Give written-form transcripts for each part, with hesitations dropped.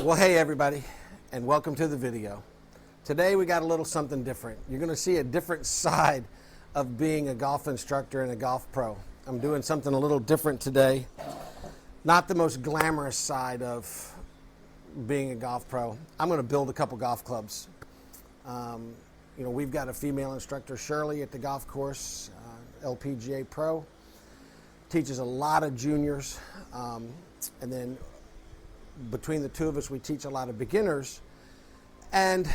Well, hey everybody, and welcome to the video. Today we got a little something different. You're going to see a different side of being a golf instructor and a golf pro. I'm doing something a little different today. Not the most glamorous side of being a golf pro. I'm going to build a couple golf clubs. We've got a female instructor, Shirley, at the golf course, LPGA pro. Teaches a lot of juniors, and then between the two of us, we teach a lot of beginners, and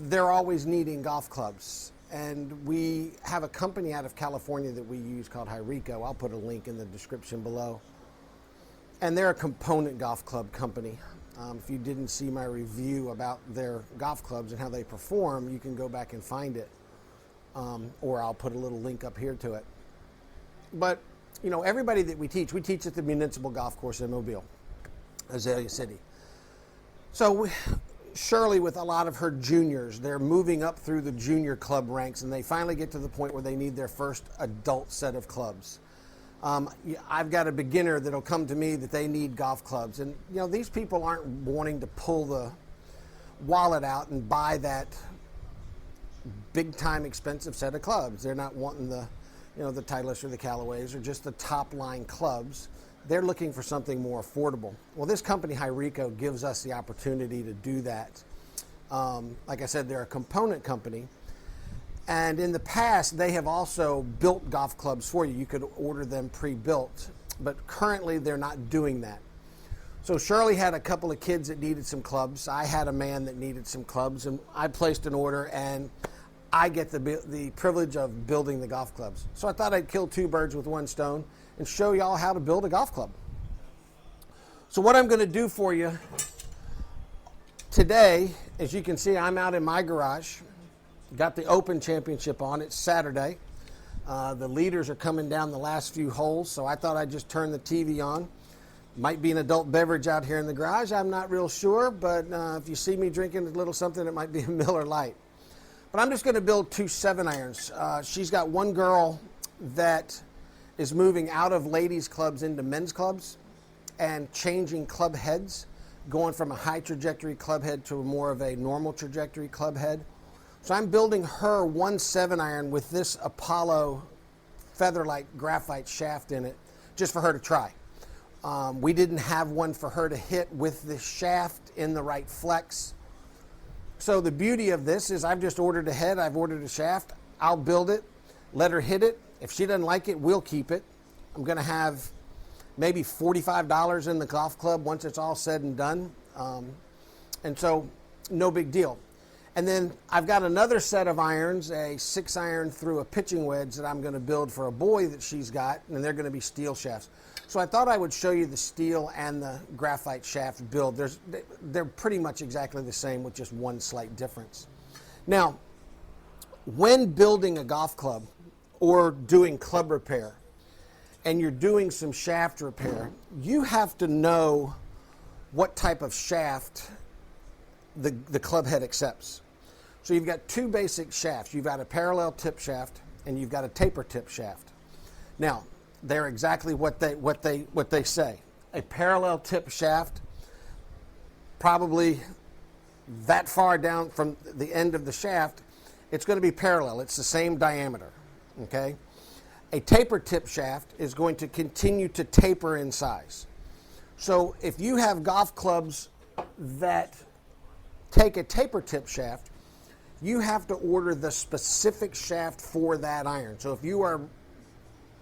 they're always needing golf clubs. And we have a company out of California that we use called Hyrico. I'll put a link in the description below. And they're a component golf club company. If you didn't see my review about their golf clubs and how they perform, you can go back and find it. Or I'll put a little link up here to it. But, everybody that we teach at the municipal golf course in Mobile, Azalea City. So Shirley, with a lot of her juniors, they're moving up through the junior club ranks, and they finally get to the point where they need their first adult set of clubs. I've got a beginner that'll come to me that they need golf clubs, and these people aren't wanting to pull the wallet out and buy that big time expensive set of clubs. They're not wanting the Titleist or the Callaways or just the top line clubs. They're looking for something more affordable. Well, this company, Hyrico, gives us the opportunity to do that. Like I said, they're a component company. And in the past, they have also built golf clubs for you. You could order them pre-built, but currently they're not doing that. So Shirley had a couple of kids that needed some clubs. I had a man that needed some clubs, and I placed an order, and I get the privilege of building the golf clubs. So I thought I'd kill two birds with one stone and show y'all how to build a golf club. So what I'm going to do for you today, as you can see, I'm out in my garage. Got the Open Championship on. It's Saturday. The leaders are coming down the last few holes, so I thought I'd just turn the TV on. Might be an adult beverage out here in the garage. I'm not real sure, but if you see me drinking a little something, it might be a Miller Lite. But I'm just going to build two 7-irons. She's got one girl that is moving out of ladies clubs into men's clubs and changing club heads, going from a high trajectory club head to more of a normal trajectory club head. So I'm building her one 7-iron with this Apollo Featherlight graphite shaft in it, just for her to try. We didn't have one for her to hit with the shaft in the right flex. So the beauty of this is I've just ordered a head, I've ordered a shaft, I'll build it, let her hit it. If she doesn't like it, we'll keep it. I'm going to have maybe $45 in the golf club once it's all said and done. And so no big deal. And then I've got another set of irons, a 6-iron through a pitching wedge that I'm going to build for a boy that she's got, and they're going to be steel shafts. So I thought I would show you the steel and the graphite shaft build. They're pretty much exactly the same with just one slight difference. Now, when building a golf club or doing club repair, and you're doing some shaft repair, you have to know what type of shaft the club head accepts. So you've got two basic shafts. You've got a parallel tip shaft and you've got a taper tip shaft. Now, they're exactly what they say. A parallel tip shaft, probably that far down from the end of the shaft, it's going to be parallel. It's the same diameter. Okay? A taper tip shaft is going to continue to taper in size. So if you have golf clubs that take a taper tip shaft, you have to order the specific shaft for that iron. So if you are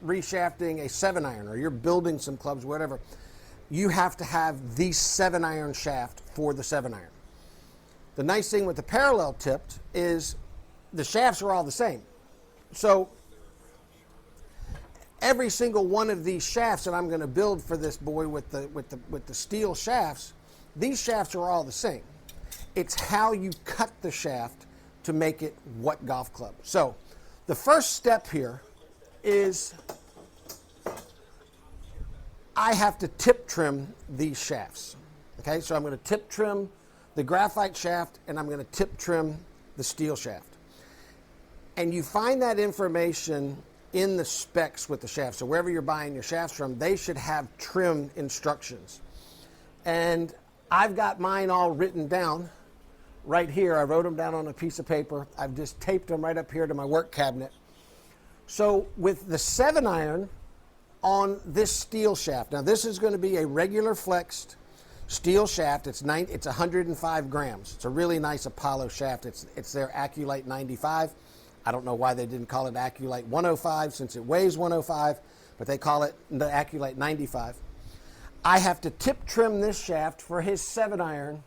reshafting a 7-iron or you're building some clubs, whatever, you have to have the 7-iron shaft for the 7-iron. The nice thing with the parallel tipped is the shafts are all the same. So every single one of these shafts that I'm going to build for this boy with the steel shafts, these shafts are all the same. It's how you cut the shaft to make it what golf club. So the first step here is I have to tip trim these shafts. Okay, so I'm going to tip trim the graphite shaft and I'm going to tip trim the steel shaft. And you find that information in the specs with the shaft. So wherever you're buying your shafts from, they should have trim instructions. And I've got mine all written down right here. I wrote them down on a piece of paper. I've just taped them right up here to my work cabinet. So with the 7-iron on this steel shaft, now this is going to be a regular flexed steel shaft. It's 105 grams. It's a really nice Apollo shaft. It's their Aculite 95. I don't know why they didn't call it Aculite 105 since it weighs 105, but they call it the Aculite 95. I have to tip trim this shaft for his 7-iron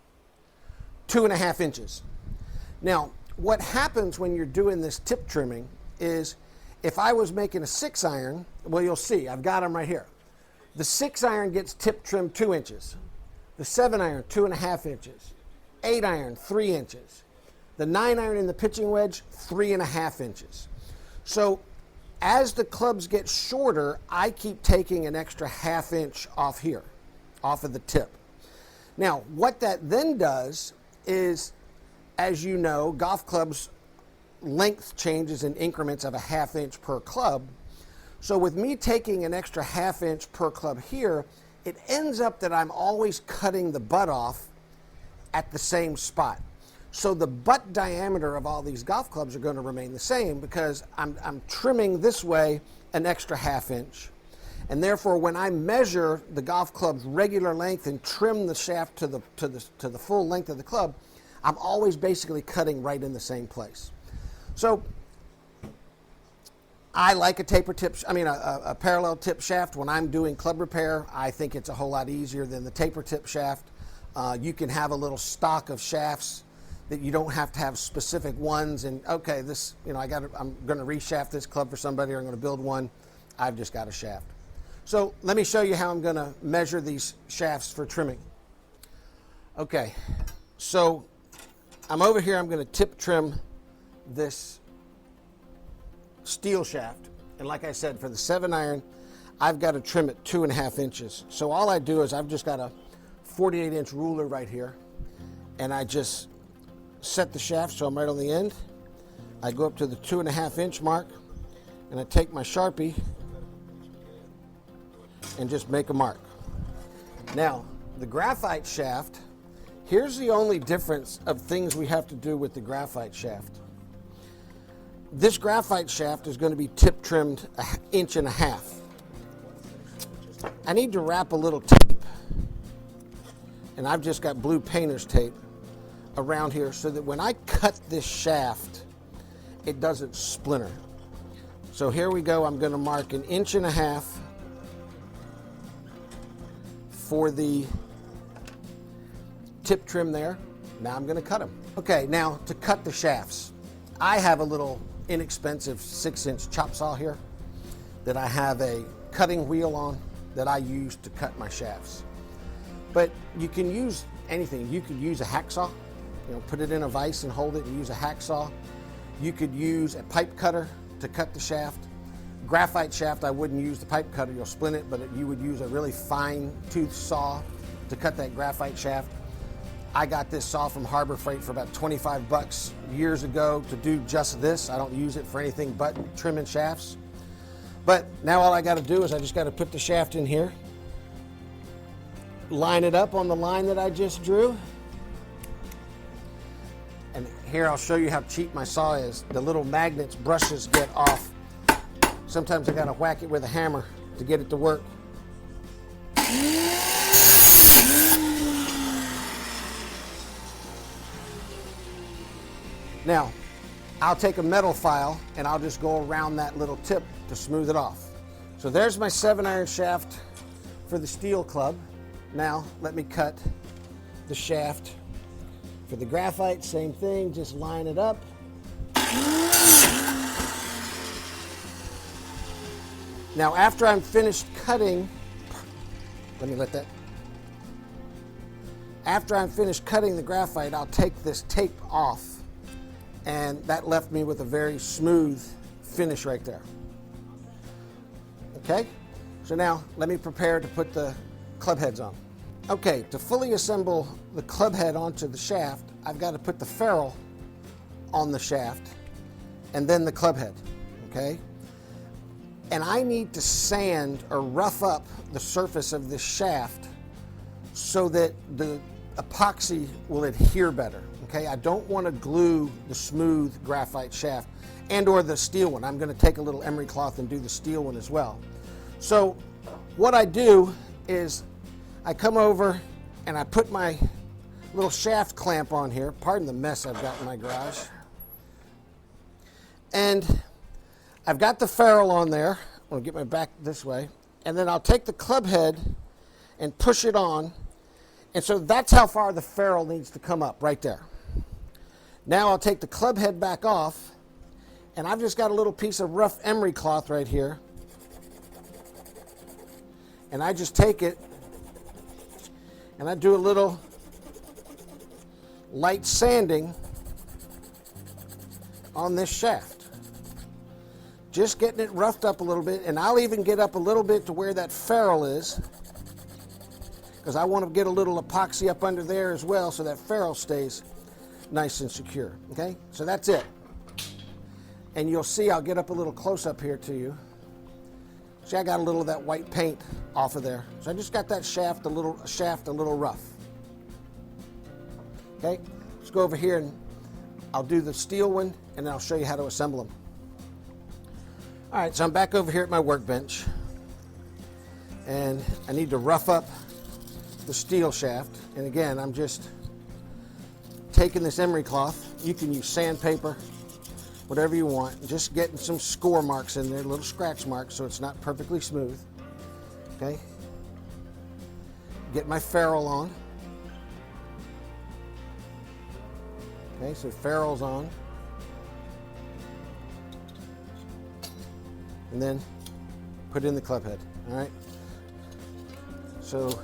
2.5 inches. Now, what happens when you're doing this tip trimming is if I was making a 6-iron, well, you'll see, I've got them right here. The 6-iron gets tip trimmed 2 inches. The 7-iron, 2.5 inches. 8-iron, 3 inches. The 9-iron in the pitching wedge, 3.5 inches. So as the clubs get shorter, I keep taking an extra 1/2 inch off here, off of the tip. Now, what that then does is, as you know, golf clubs length changes in increments of a 1/2 inch per club. So with me taking an extra 1/2 inch per club here, it ends up that I'm always cutting the butt off at the same spot. So the butt diameter of all these golf clubs are going to remain the same because I'm trimming this way an extra 1/2 inch. And therefore, when I measure the golf club's regular length and trim the shaft to the full length of the club, I'm always basically cutting right in the same place. So I like a a parallel tip shaft. When I'm doing club repair, I think it's a whole lot easier than the taper tip shaft. You can have a little stock of shafts that you don't have to have specific ones. And okay, this, I'm going to reshaft this club for somebody, or I'm going to build one. I've just got a shaft. So let me show you how I'm going to measure these shafts for trimming. Okay, so I'm over here. I'm going to tip trim this steel shaft. And like I said, for the 7-iron, I've got to trim it 2.5 inches. So all I do is I've just got a 48-inch ruler right here, and I just set the shaft so I'm right on the end. I go up to the 2.5 inch mark, and I take my Sharpie and just make a mark. Now, the graphite shaft, here's the only difference of things we have to do with the graphite shaft. This graphite shaft is going to be tip trimmed 1.5 inches. I need to wrap a little tape, and I've just got blue painter's tape around here so that when I cut this shaft, it doesn't splinter. So here we go. I'm going to mark 1.5 inches for the tip trim there. Now I'm going to cut them. Okay, now to cut the shafts, I have a little inexpensive 6-inch chop saw here that I have a cutting wheel on that I use to cut my shafts. But you can use anything. You could use a hacksaw, put it in a vise and hold it and use a hacksaw. You could use a pipe cutter to cut the shaft. Graphite shaft, I wouldn't use the pipe cutter, you'll splint it, but you would use a really fine tooth saw to cut that graphite shaft. I got this saw from Harbor Freight for about 25 bucks years ago to do just this. I don't use it for anything but trimming shafts. But now all I got to do is I just got to put the shaft in here, line it up on the line that I just drew. And here I'll show you how cheap my saw is. The little magnets brushes get off. Sometimes I got to whack it with a hammer to get it to work. Now, I'll take a metal file and I'll just go around that little tip to smooth it off. So there's my 7-iron shaft for the steel club. Now, let me cut the shaft for the graphite. Same thing, just line it up. Now, after I'm finished cutting, After I'm finished cutting the graphite, I'll take this tape off, and that left me with a very smooth finish right there. Okay, so now let me prepare to put the club heads on. Okay, to fully assemble the club head onto the shaft, I've got to put the ferrule on the shaft and then the club head, okay? And I need to sand or rough up the surface of this shaft so that the epoxy will adhere better. Okay, I don't want to glue the smooth graphite shaft and or the steel one. I'm going to take a little emery cloth and do the steel one as well. So what I do is I come over and I put my little shaft clamp on here. Pardon the mess I've got in my garage. And I've got the ferrule on there. I'm going to get my back this way. And then I'll take the club head and push it on. And so that's how far the ferrule needs to come up, right there. Now I'll take the club head back off, and I've just got a little piece of rough emery cloth right here. And I just take it, and I do a little light sanding on this shaft. Just getting it roughed up a little bit, and I'll even get up a little bit to where that ferrule is, because I want to get a little epoxy up under there as well so that ferrule stays nice and secure. Okay, so that's it. And you'll see, I'll get up a little close up here to you. See, I got a little of that white paint off of there. So I just got that shaft a little rough. Okay, let's go over here and I'll do the steel one, and then I'll show you how to assemble them. All right, so I'm back over here at my workbench, and I need to rough up the steel shaft. And again, I'm just taking this emery cloth. You can use sandpaper, whatever you want. Just getting some score marks in there, little scratch marks, so it's not perfectly smooth. Okay. Get my ferrule on. Okay, so ferrule's on. And then put in the club head. All right. So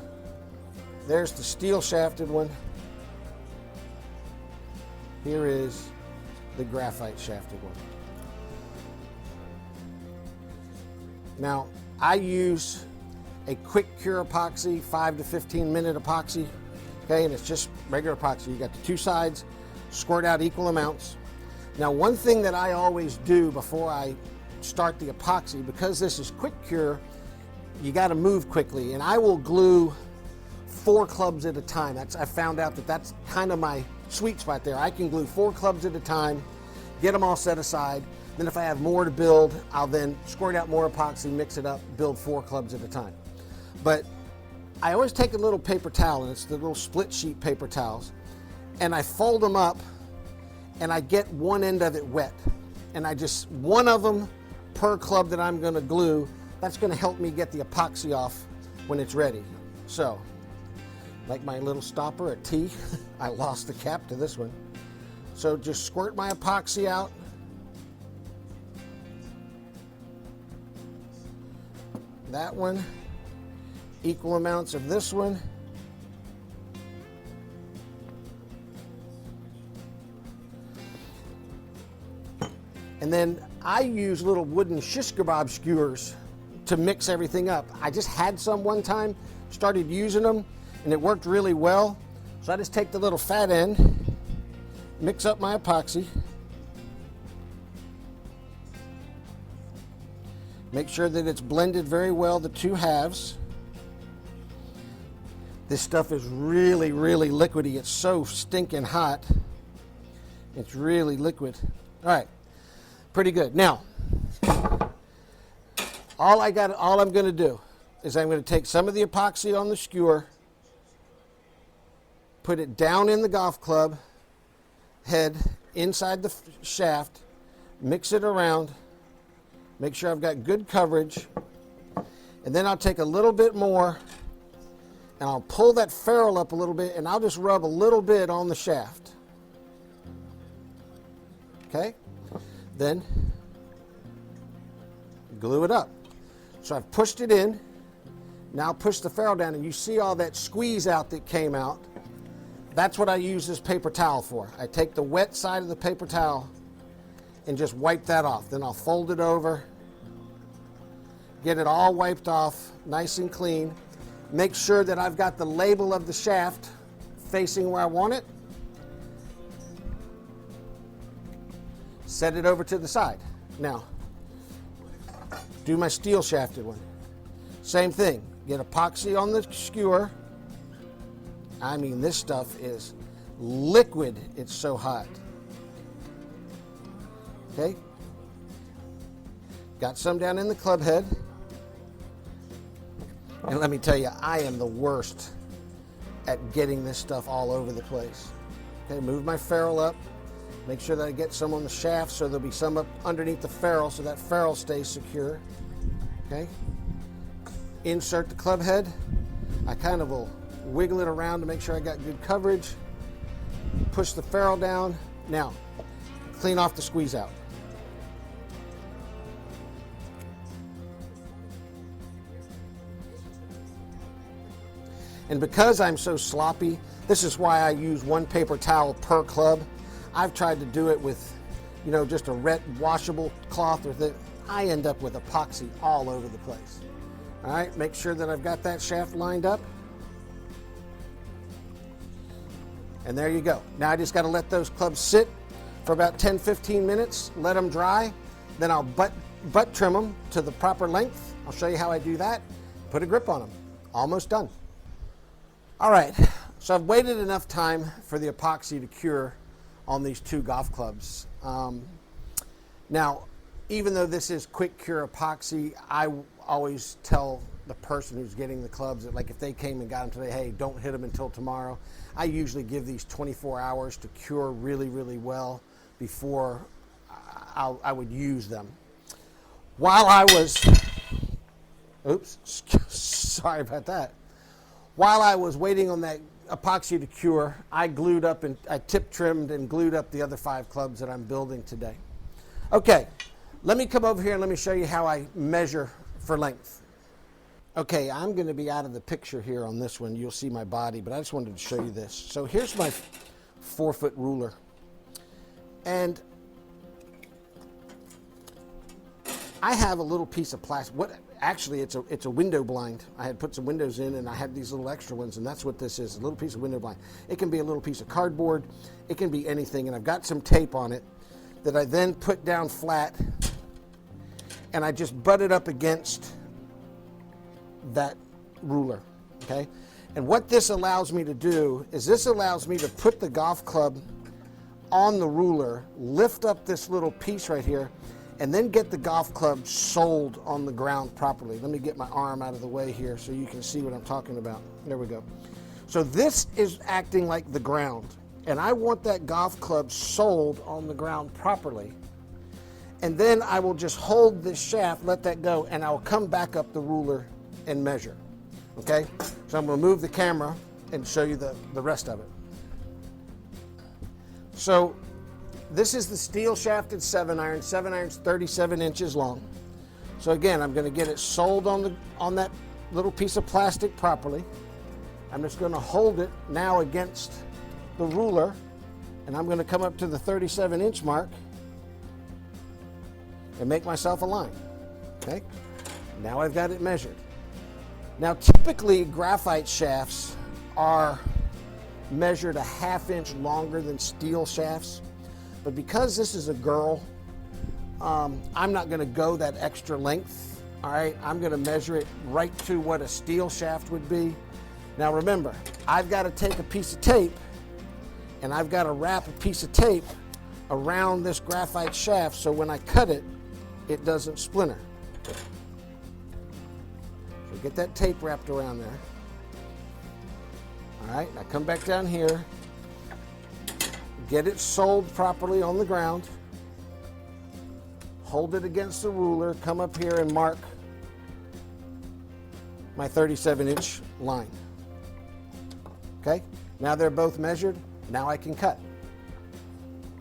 there's the steel shafted one. Here is the graphite shafted one. Now, I use a quick cure epoxy, 5 to 15 minute epoxy, okay, and it's just regular epoxy. You got the two sides, squirt out equal amounts. Now, one thing that I always do before I start the epoxy, because this is quick cure, you got to move quickly, and I will glue 4 clubs at a time. I found out that that's kind of my sweet spot there. I can glue 4 clubs at a time, get them all set aside. Then if I have more to build, I'll then squirt out more epoxy, mix it up, build 4 clubs at a time. But I always take a little paper towel, and it's the little split sheet paper towels, and I fold them up, and I get one end of it wet. And I just, one of them per club that I'm going to glue, that's going to help me get the epoxy off when it's ready. So, like my little stopper at T, I lost the cap to this one. So just squirt my epoxy out. That one, equal amounts of this one. And then I use little wooden shish kebab skewers to mix everything up. I just had some one time, started using them, and it worked really well. So I just take the little fat end, mix up my epoxy, make sure that it's blended very well, the two halves. This stuff is really, really liquidy. It's so stinking hot. It's really liquid. All right, pretty good. Now, all I'm going to do is I'm going to take some of the epoxy on the skewer, put it down in the golf club head inside the shaft, mix it around, make sure I've got good coverage, and then I'll take a little bit more and I'll pull that ferrule up a little bit, and I'll just rub a little bit on the shaft. Okay? Then glue it up. So I've pushed it in. Now push the ferrule down, and you see all that squeeze out that came out. That's what I use this paper towel for. I take the wet side of the paper towel and just wipe that off. Then I'll fold it over, get it all wiped off, nice and clean. Make sure that I've got the label of the shaft facing where I want it. Set it over to the side. Now, do my steel shafted one. Same thing. Get epoxy on the skewer. I mean, this stuff is liquid. It's so hot. Okay. Got some down in the club head. And let me tell you, I am the worst at getting this stuff all over the place. Okay, move my ferrule up. Make sure that I get some on the shaft so there'll be some up underneath the ferrule so that ferrule stays secure. Okay. Insert the club head. I kind of will wiggle it around to make sure I got good coverage. Push the ferrule down. Now, clean off the squeeze out. And because I'm so sloppy, this is why I use one paper towel per club. I've tried to do it with, just a red washable cloth or thing. I end up with epoxy all over the place. All right, make sure that I've got that shaft lined up. And there you go. Now I just got to let those clubs sit for about 10-15 minutes, let them dry. Then I'll butt trim them to the proper length. I'll show you how I do that. Put a grip on them. Almost done. All right, so I've waited enough time for the epoxy to cure on these two golf clubs. Now, even though this is quick cure epoxy, I always tell the person who's getting the clubs that, like, if they came and got them today, hey, don't hit them until tomorrow. I usually give these 24 hours to cure really, really well before I would use them. While I was, sorry about that. While I was waiting on that epoxy to cure, I glued up and I tip trimmed and glued up the other 5 clubs that I'm building today. Okay, let me come over here and let me show you how I measure for length. Okay, I'm going to be out of the picture here on this one. You'll see my body, but I just wanted to show you this. So here's my 4-foot ruler. And I have a little piece of plastic. Actually, it's a window blind. I had put some windows in, and I had these little extra ones, and that's what this is, a little piece of window blind. It can be a little piece of cardboard. It can be anything, and I've got some tape on it that I then put down flat, and I just butt it up against that ruler, okay? And what this allows me to do is this allows me to put the golf club on the ruler, lift up this little piece right here, and then get the golf club soled on the ground properly. Let me get my arm out of the way here so you can see what I'm talking about. There we go. So this is acting like the ground, and I want that golf club soled on the ground properly. And then I will just hold this shaft, let that go, and I'll come back up the ruler and measure. Okay? So I'm going to move the camera and show you the rest of it. So this is the steel shafted 7-iron. 7-iron's 37 inches long. So again, I'm going to get it soled on that little piece of plastic properly. I'm just going to hold it now against the ruler, and I'm going to come up to the 37-inch mark and make myself a line. Okay? Now I've got it measured. Now typically graphite shafts are measured a 1/2 inch longer than steel shafts, but because this is a girl, I'm not going to go that extra length. All right, I'm going to measure it right to what a steel shaft would be. Now remember, I've got to take a piece of tape and I've got to wrap a piece of tape around this graphite shaft so when I cut it, it doesn't splinter. So get that tape wrapped around there. All right, now come back down here, get it soled properly on the ground, hold it against the ruler, come up here and mark my 37-inch line. Okay, now they're both measured, now I can cut.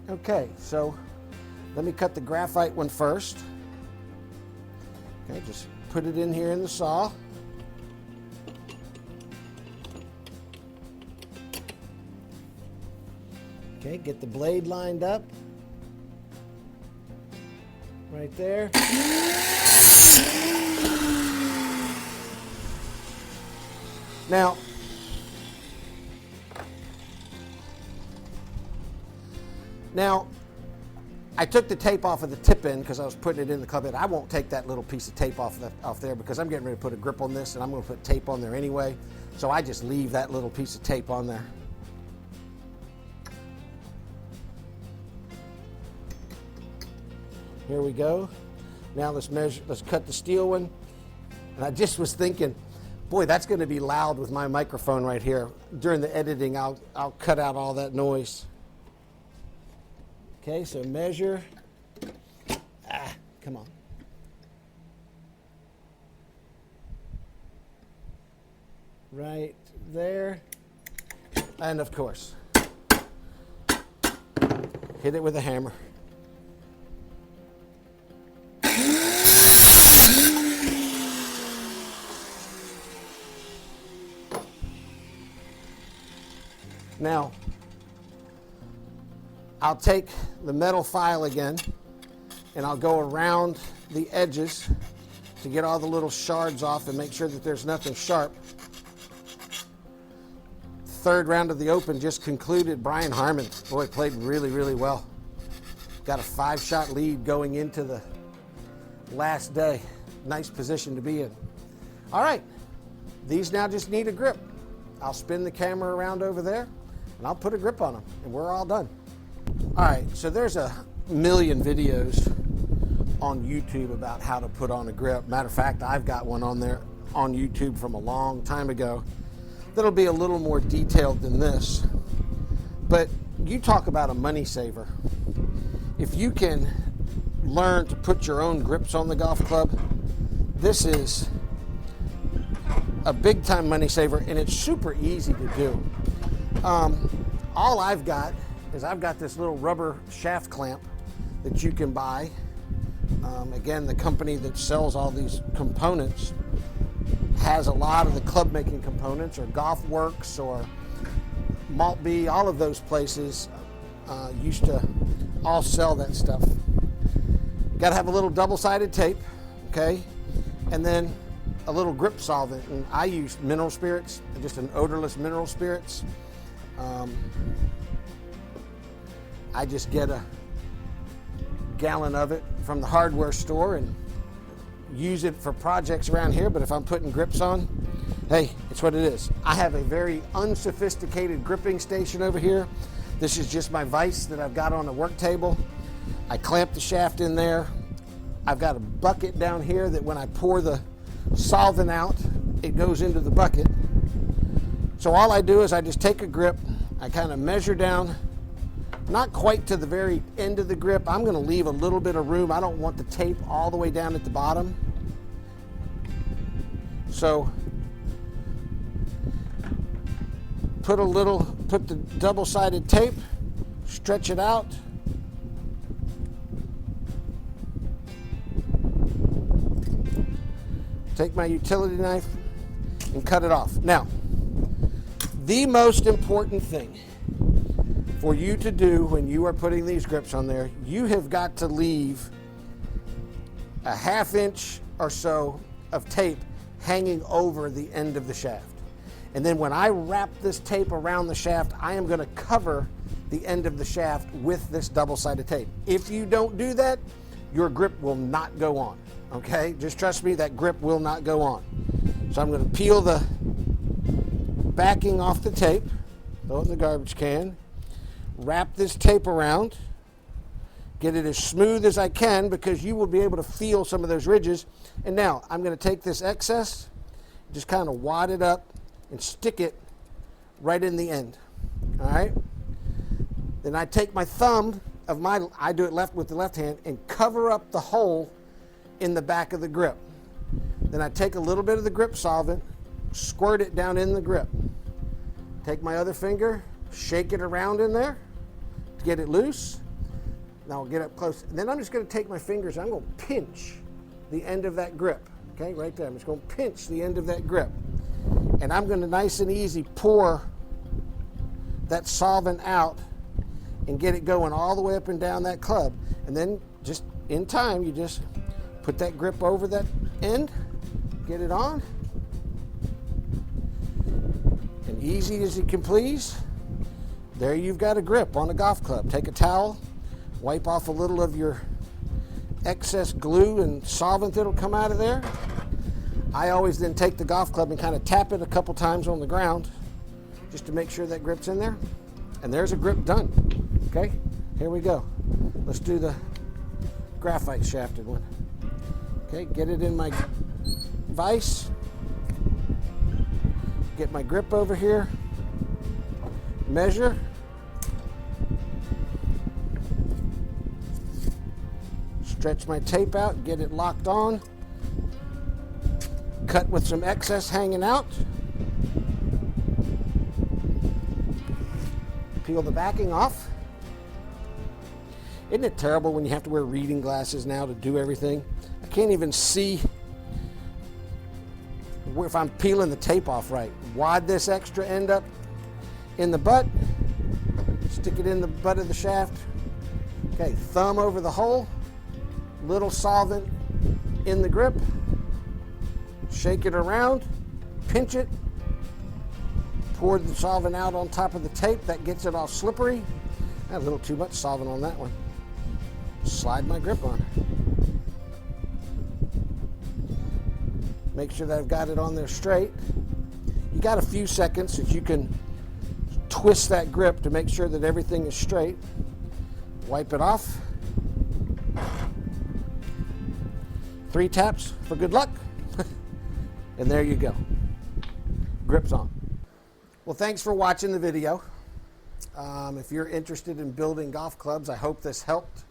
Okay, so let me cut the graphite one first. Okay, just put it in here in the saw. Okay, get the blade lined up. Right there. Now, I took the tape off of the tip end because I was putting it in the club head. I won't take that little piece of tape off there because I'm getting ready to put a grip on this and I'm going to put tape on there anyway. So I just leave that little piece of tape on there. Here we go. Now let's cut the steel one. And I just was thinking, boy, that's going to be loud with my microphone right here. During the editing, I'll cut out all that noise. Okay, so measure. Come on. Right there. And of course, hit it with a hammer. Now, I'll take the metal file again and I'll go around the edges to get all the little shards off and make sure that there's nothing sharp. Third round of the Open just concluded. Brian Harmon, boy, played really, really well. Got a 5-shot lead going into the last day. Nice position to be in. All right, these now just need a grip. I'll spin the camera around over there and I'll put a grip on them and we're all done. All right, so there's a million videos on YouTube about how to put on a grip. Matter of fact, I've got one on there on YouTube from a long time ago that'll be a little more detailed than this. But you talk about a money saver. If you can learn to put your own grips on the golf club, this is a big time money saver and it's super easy to do. All I've got is I've got this little rubber shaft clamp that you can buy. Again, the company that sells all these components has a lot of the club making components, or Golf Works or Maltby, all of those places used to all sell that stuff. Got to have a little double-sided tape, okay, and then a little grip solvent. And I use mineral spirits, just an odorless mineral spirits. I just get a gallon of it from the hardware store and use it for projects around here. But if I'm putting grips on, hey, it's what it is. I have a very unsophisticated gripping station over here. This is just my vise that I've got on a work table. I clamp the shaft in there. I've got a bucket down here that when I pour the solvent out, it goes into the bucket. So all I do is I just take a grip, I kind of measure down, not quite to the very end of the grip. I'm going to leave a little bit of room. I don't want the tape all the way down at the bottom. So put the double-sided tape, stretch it out. Take my utility knife and cut it off. Now, the most important thing for you to do when you are putting these grips on there, you have got to leave a 1/2 inch or so of tape hanging over the end of the shaft. And then when I wrap this tape around the shaft, I am going to cover the end of the shaft with this double-sided tape. If you don't do that, your grip will not go on, okay? Just trust me, that grip will not go on. So I'm going to peel the backing off the tape, throw it in the garbage can, wrap this tape around, get it as smooth as I can because you will be able to feel some of those ridges. And now I'm going to take this excess, just kind of wad it up and stick it right in the end. All right? Then I take my thumb I do it with the left hand and cover up the hole in the back of the grip. Then I take a little bit of the grip solvent, squirt it down in the grip. Take my other finger, shake it around in there to get it loose. Now I'll get up close. And then I'm just going to take my fingers and I'm going to pinch the end of that grip. Okay, right there. I'm just going to pinch the end of that grip. And I'm going to nice and easy pour that solvent out and get it going all the way up and down that club. And then just in time, you just put that grip over that end, get it on. And easy as you can please, there you've got a grip on a golf club. Take a towel, wipe off a little of your excess glue and solvent that'll come out of there. I always then take the golf club and kind of tap it a couple times on the ground just to make sure that grip's in there. And there's a grip done. Okay, here we go. Let's do the graphite shafted one. Okay, get it in my vise. Get my grip over here. Measure. Stretch my tape out, get it locked on. Cut with some excess hanging out. Peel the backing off. Isn't it terrible when you have to wear reading glasses now to do everything? I can't even see if I'm peeling the tape off right. Wad this extra end up in the butt. Stick it in the butt of the shaft. Okay, thumb over the hole. Little solvent in the grip. Shake it around. Pinch it. Pour the solvent out on top of the tape. That gets it all slippery. A little too much solvent on that one. Slide my grip on. Make sure that I've got it on there straight. You got a few seconds that you can twist that grip to make sure that everything is straight. Wipe it off. 3 taps for good luck. And there you go. Grip's on. Well, thanks for watching the video. If you're interested in building golf clubs, I hope this helped.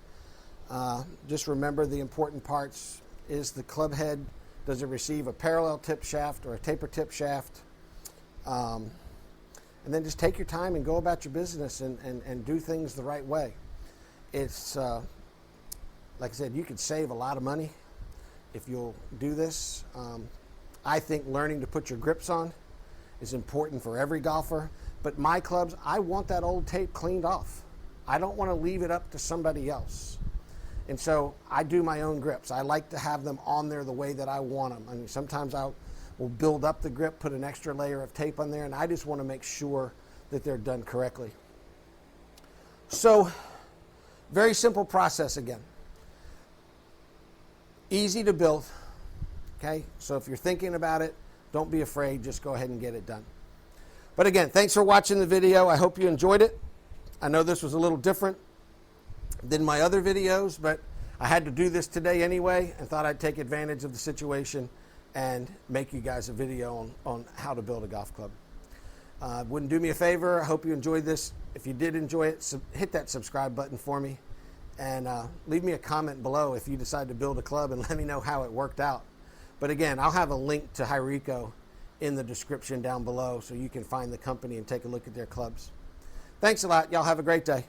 Just remember the important parts is the club head. Does it receive a parallel tip shaft or a taper tip shaft? And then just take your time and go about your business and do things the right way. It's, like I said, you could save a lot of money if you'll do this. I think learning to put your grips on is important for every golfer. But my clubs, I want that old tape cleaned off. I don't want to leave it up to somebody else. And so I do my own grips. I like to have them on there the way that I want them. I mean, sometimes I will build up the grip, put an extra layer of tape on there, and I just want to make sure that they're done correctly. So, very simple process again. Easy to build, okay? So if you're thinking about it, don't be afraid, just go ahead and get it done. But again, thanks for watching the video. I hope you enjoyed it. I know this was a little different than my other videos, but I had to do this today anyway and thought I'd take advantage of the situation and make you guys a video on how to build a golf club. Wouldn't do me a favor. I hope you enjoyed this. If you did enjoy it, hit that subscribe button for me. And leave me a comment below if you decide to build a club and let me know how it worked out. But again, I'll have a link to Hyrico in the description down below so you can find the company and take a look at their clubs. Thanks a lot. Y'all have a great day.